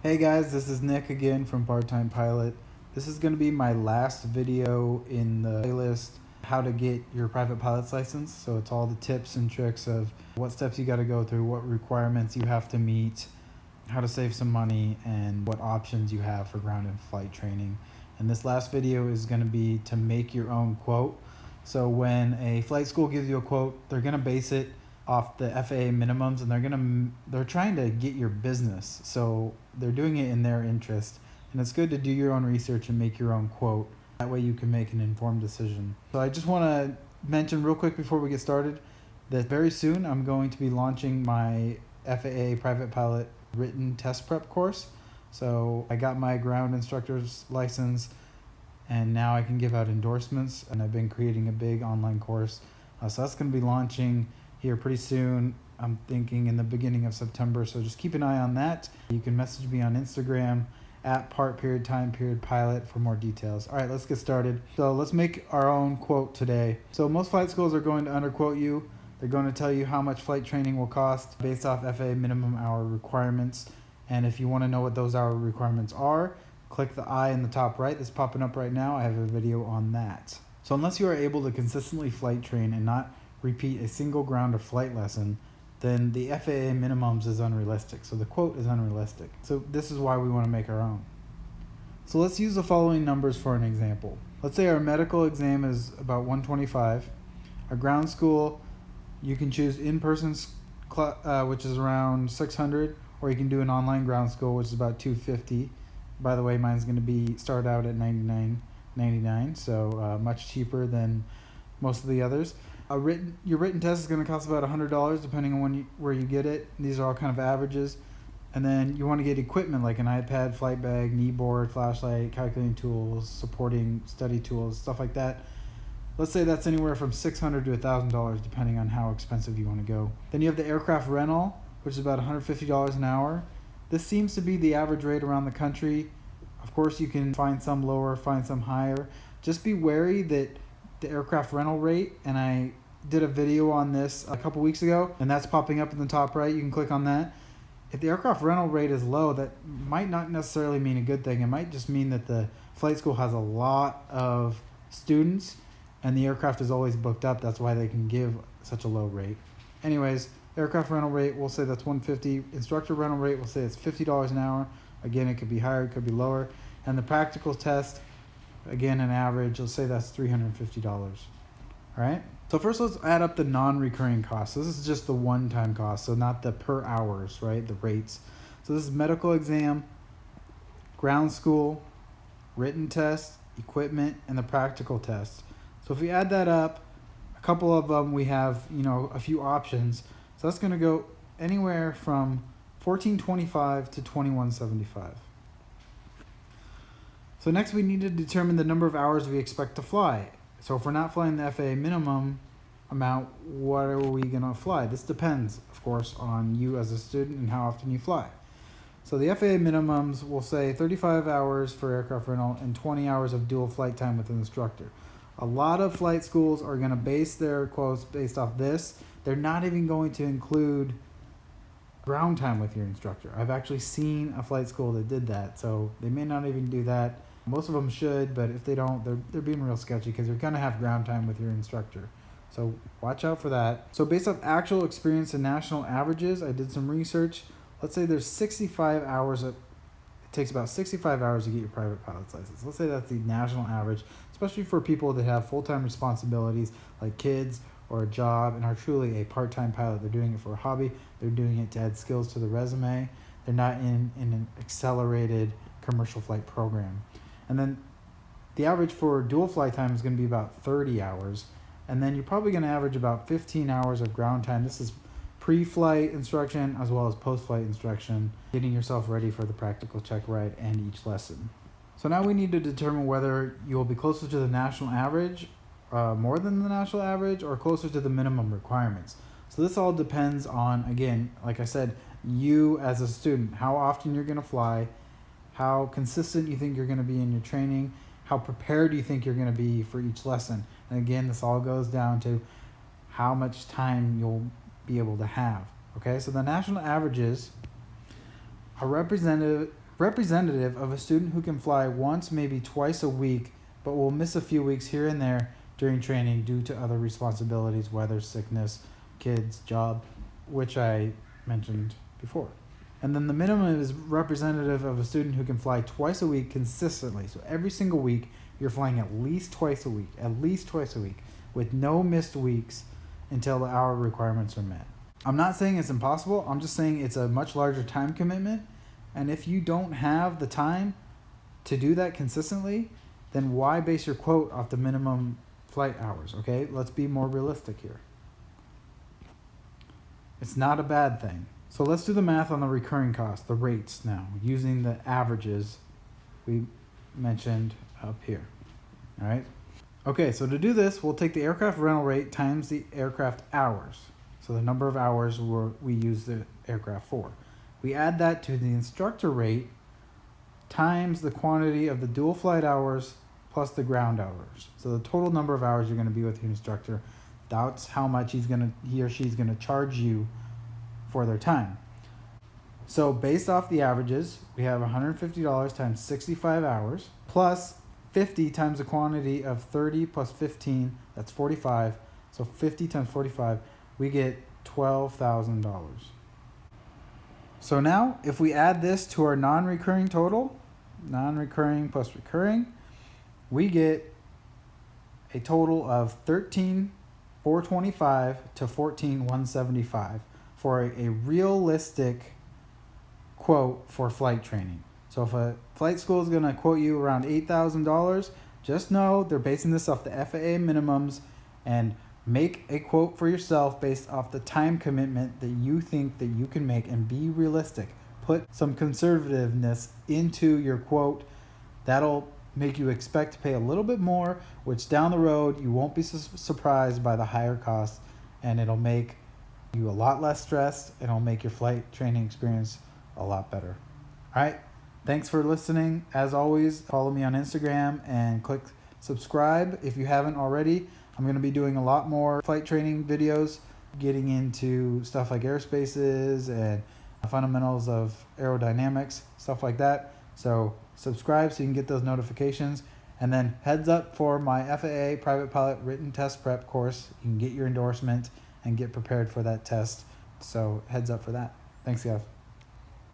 Hey guys, this is Nick again from Part-Time Pilot. This is going to be my last video in the playlist, how to get your private pilot's license. So it's all the tips and tricks of what steps you got to go through, what requirements you have to meet, how to save some money, and what options you have for ground and flight training. And this last video is going to be to make your own quote. So when a flight school gives you a quote, they're going to base it off the FAA minimums, and they're trying to get your business. So they're doing it in their interest, and it's good to do your own research and make your own quote. That way you can make an informed decision. So I just want to mention real quick before we get started that very soon I'm going to be launching my FAA private pilot written test prep course. So I got my ground instructor's license, and now I can give out endorsements, and I've been creating a big online course. So that's going to be launching here pretty soon. I'm thinking in the beginning of September, so just keep an eye on that. You can message me on Instagram at part.time.pilot for more details. All right, let's get started. So let's make our own quote today. So most flight schools are going to underquote you. They're going to tell you how much flight training will cost based off FAA minimum hour requirements. And if you want to know what those hour requirements are, click the I in the top right that's popping up right now. I have a video on that. So unless you are able to consistently flight train and not repeat a single ground or flight lesson, then the FAA minimums is unrealistic. So the quote is unrealistic. So this is why we want to make our own. So let's use the following numbers for an example. Let's say our medical exam is about 125. Our ground school, you can choose in-person, which is around 600, or you can do an online ground school, which is about 250. By the way, mine's going to be start out at $99.99, so much cheaper than most of the others. Your written test is going to cost about $100 depending on where you get it. These are all kind of averages. And then you want to get equipment like an iPad, flight bag, knee board, flashlight, calculating tools, supporting study tools, stuff like that. Let's say that's anywhere from $600 to $1,000 depending on how expensive you want to go. Then you have the aircraft rental, which is about $150 an hour. This seems to be the average rate around the country. Of course, you can find some lower, find some higher. Just be wary that the aircraft rental rate, and I did a video on this a couple weeks ago, and that's popping up in the top right. You can click on that. If the aircraft rental rate is low, that might not necessarily mean a good thing. It might just mean that the flight school has a lot of students and the aircraft is always booked up. That's why they can give such a low rate. Anyways, aircraft rental rate, we'll say that's $150. Instructor rental rate, we'll say it's $50 an hour. Again, it could be higher, it could be lower. And the practical test, again, an average, let's say that's $350. All right? So first, let's add up the non-recurring costs. So this is just the one-time cost, so not the per hours, right? The rates. So this is medical exam, ground school, written test, equipment, and the practical test. So if we add that up, a couple of them we have, a few options. So that's going to go anywhere from $1,425 to $2,175. So next we need to determine the number of hours we expect to fly. So if we're not flying the FAA minimum amount, what are we going to fly? This depends, of course, on you as a student and how often you fly. So the FAA minimums will say 35 hours for aircraft rental and 20 hours of dual flight time with an instructor. A lot of flight schools are going to base their quotes based off this. They're not even going to include ground time with your instructor. I've actually seen a flight school that did that, so they may not even do that. Most of them should, but if they don't, they're being real sketchy because you're going to have ground time with your instructor. So watch out for that. So based off actual experience and national averages, I did some research. Let's say there's 65 hours. It takes about 65 hours to get your private pilot's license. Let's say that's the national average, especially for people that have full-time responsibilities like kids or a job and are truly a part-time pilot. They're doing it for a hobby. They're doing it to add skills to the resume. They're not in an accelerated commercial flight program. And then the average for dual flight time is going to be about 30 hours. And then you're probably going to average about 15 hours of ground time. This is pre-flight instruction as well as post-flight instruction, getting yourself ready for the practical check ride and each lesson. So now we need to determine whether you'll be closer to the national average, more than the national average, or closer to the minimum requirements. So this all depends on, again, like I said, you as a student, how often you're going to fly, how consistent you think you're going to be in your training, how prepared you think you're going to be for each lesson. And again, this all goes down to how much time you'll be able to have. Okay, so the national averages are representative representative of a student who can fly once, maybe twice a week, but will miss a few weeks here and there during training due to other responsibilities, weather, sickness, kids, job, which I mentioned before. And then the minimum is representative of a student who can fly twice a week consistently. So every single week, you're flying at least twice a week, with no missed weeks until the hour requirements are met. I'm not saying it's impossible. I'm just saying it's a much larger time commitment. And if you don't have the time to do that consistently, then why base your quote off the minimum flight hours, okay? Let's be more realistic here. It's not a bad thing. So let's do the math on the recurring cost, the rates now, using the averages we mentioned up here, all right? Okay, so to do this, we'll take the aircraft rental rate times the aircraft hours. So the number of hours we use the aircraft for. We add that to the instructor rate times the quantity of the dual flight hours plus the ground hours. So the total number of hours you're going to be with your instructor, that's how much he or she's going to charge you for their time. So based off the averages, we have $150 times 65 hours plus 50 times the quantity of 30 plus 15, that's 45. So 50 times 45, we get $12,000. So now if we add this to our non-recurring total, non-recurring plus recurring, we get a total of $13,425 to $14,175 for a realistic quote for flight training. So if a flight school is going to quote you around $8,000, just know they're basing this off the FAA minimums, and make a quote for yourself based off the time commitment that you think that you can make, and be realistic. Put some conservativeness into your quote. That'll make you expect to pay a little bit more, which down the road you won't be surprised by the higher costs, and it'll make you a lot less stressed. It'll make your flight training experience a lot better. All right, thanks for listening. As always, follow me on Instagram and click subscribe if you haven't already. I'm going to be doing a lot more flight training videos, getting into stuff like airspaces and fundamentals of aerodynamics, stuff like that. So subscribe so you can get those notifications. And then heads up for my FAA private pilot written test prep course. You can get your endorsement and get prepared for that test. So heads up for that. Thanks, guys.